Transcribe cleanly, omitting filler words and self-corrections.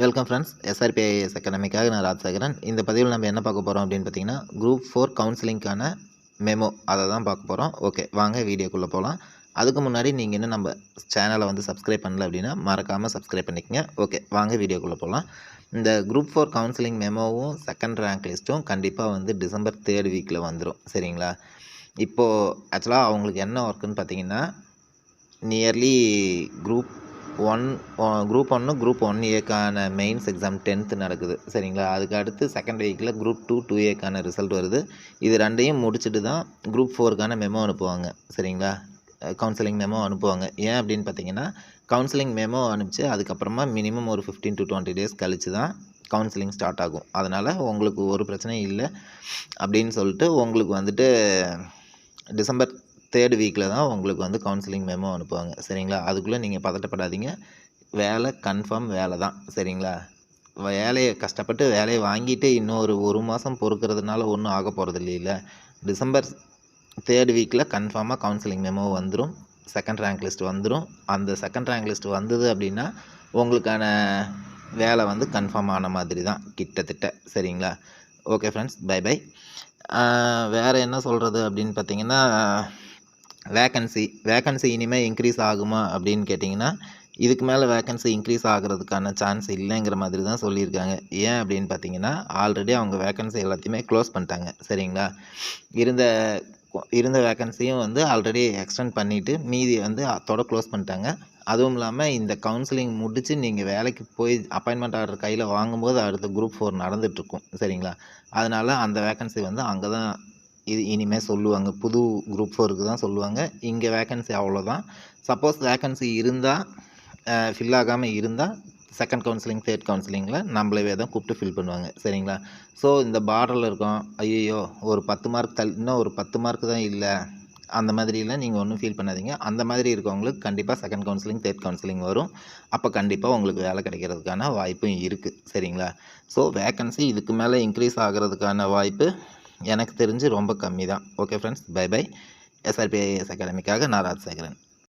Welcome friends. SRPIS அகாடமிக்காக நான் ராஜசேகரன். இந்த பதிவில் நம்ம என்ன பார்க்க போகிறோம் அப்படின்னு பார்த்தீங்கன்னா, குரூப் 4 கவுன்சிலிங்க்கான மெமோ அதை தான் பார்க்க போகிறோம். ஓகே, வாங்க வீடியோக்குள்ளே போகலாம். அதுக்கு முன்னாடி நீங்கள் இன்னும் நம்ம சேனலை வந்து சப்ஸ்கிரைப் பண்ணல அப்படின்னா மறக்காமல் சப்ஸ்கிரைப் பண்ணிக்கங்க. ஓகே, வாங்க வீடியோக்குள்ளே போகலாம். இந்த குரூப் 4 கவுன்சிலிங் மெமோவும் செகண்ட் ரேங்க் லிஸ்ட்டும் கண்டிப்பாக வந்து டிசம்பர் 3rd வீக்கில் வந்துடும். சரிங்களா? இப்போது ஆக்சுவலாக அவங்களுக்கு என்ன ஒர்க்குன்னு பார்த்தீங்கன்னா, நியர்லி குரூப் 1 குரூப் 1ஏக்கான மெயின்ஸ் எக்ஸாம் 10th நடக்குது. சரிங்களா? அதுக்கு அடுத்து செகண்ட் வீக்கில் குரூப் 2ஏக்கான ரிசல்ட் வருது. இது ரெண்டையும் முடிச்சுட்டு தான் குரூப் 4க்கான மெமோ அனுப்புவாங்க. சரிங்களா? கவுன்சிலிங் மெமோ அனுப்புவாங்க. ஏன் அப்படின்னு பார்த்தீங்கன்னா, கவுன்சிலிங் மெமோ அனுப்பிச்சு அதுக்கப்புறமா மினிமம் ஒரு 15 to 20 days கழிச்சு தான் கவுன்சிலிங் ஸ்டார்ட் ஆகும். அதனால் உங்களுக்கு ஒரு பிரச்சனையும் இல்லை அப்படின்னு சொல்லிட்டு உங்களுக்கு வந்துட்டு டிசம்பர் 3rd வீக்கில் தான் உங்களுக்கு வந்து கவுன்சிலிங் மெமோ அனுப்புவாங்க. சரிங்களா? அதுக்குள்ளே நீங்கள் பதட்டப்படாதீங்க. வேலை கன்ஃபார்ம் வேலை தான். சரிங்களா? வேலையை கஷ்டப்பட்டு வேலையை வாங்கிட்டு இன்னும் ஒரு மாதம் பொறுக்கிறதுனால ஒன்றும் ஆக போகிறது இல்லைல்ல. டிசம்பர் 3rd வீக்கில் கன்ஃபார்மாக கவுன்சிலிங் மெமோ வந்துடும். செகண்ட் ரேங்க் லிஸ்ட் வந்துடும். அந்த செகண்ட் ரேங்க் லிஸ்ட் வந்தது அப்படின்னா உங்களுக்கான வேலை வந்து கன்ஃபார்ம் ஆன மாதிரி தான் கிட்டத்தட்ட. சரிங்களா? Okay friends, bye bye. வேறு என்ன சொல்கிறது அப்படின்னு பார்த்தீங்கன்னா, வேக்கன்சி இனிமேல் இன்க்ரீஸ் ஆகுமா அப்படின்னு கேட்டிங்கன்னா, இதுக்கு மேலே வேக்கன்சி இன்க்ரீஸ் ஆகிறதுக்கான சான்ஸ் இல்லைங்கிற மாதிரி தான் சொல்லியிருக்காங்க. ஏன் அப்படின்னு பார்த்தீங்கன்னா, ஆல்ரெடி அவங்க வேக்கன்சி எல்லாத்தையுமே க்ளோஸ் பண்ணிட்டாங்க. சரிங்களா? இருந்த வேக்கன்சியும் வந்து ஆல்ரெடி எக்ஸ்டெண்ட் பண்ணிவிட்டு மீதி வந்து அதோட க்ளோஸ் பண்ணிட்டாங்க. அதுவும் இல்லாமல் இந்த கவுன்சிலிங் முடித்து நீங்கள் வேலைக்கு போய் அப்பாயின்மெண்ட் ஆர்டர் கையில் வாங்கும்போது அடுத்த குரூப் 4 நடந்துகிட்ருக்கும். சரிங்களா? அதனால் அந்த வேக்கன்சி வந்து அங்கே தான் இனிமேல் சொல்லுவாங்க. புது குரூப் 4க்கு தான் சொல்லுவாங்க. இங்கே வேக்கன்சி அவ்வளோதான். சப்போஸ் வேக்கன்சி இருந்தால் ஃபில் ஆகாமல் இருந்தால் செகண்ட் கவுன்சிலிங், தேர்ட் கவுன்சிலிங்கில் நம்மளவே தான் கூப்பிட்டு ஃபில் பண்ணுவாங்க. சரிங்களா? ஸோ இந்த பார்டரில் இருக்கோம், ஐயோ ஒரு 10 மார்க் இன்னும் ஒரு 10 மார்க் தான் இல்லை, அந்த மாதிரிலாம் நீங்கள் ஒன்றும் ஃபீல் பண்ணாதீங்க. அந்த மாதிரி இருக்கவங்களுக்கு கண்டிப்பாக செகண்ட் கவுன்சிலிங், தேர்ட் கவுன்சிலிங் வரும். அப்போ கண்டிப்பாக உங்களுக்கு வேலை கிடைக்கிறதுக்கான வாய்ப்பும் இருக்குது. சரிங்களா? ஸோ வேக்கன்சி இதுக்கு மேலே இன்க்ரீஸ் ஆகிறதுக்கான வாய்ப்பு எனக்கு தெரிஞ்சு ரொம்ப கம்மி தான். Okay friends, bye bye. SRPIS அகாடமிக்காக நான் ராஜசேகரன்.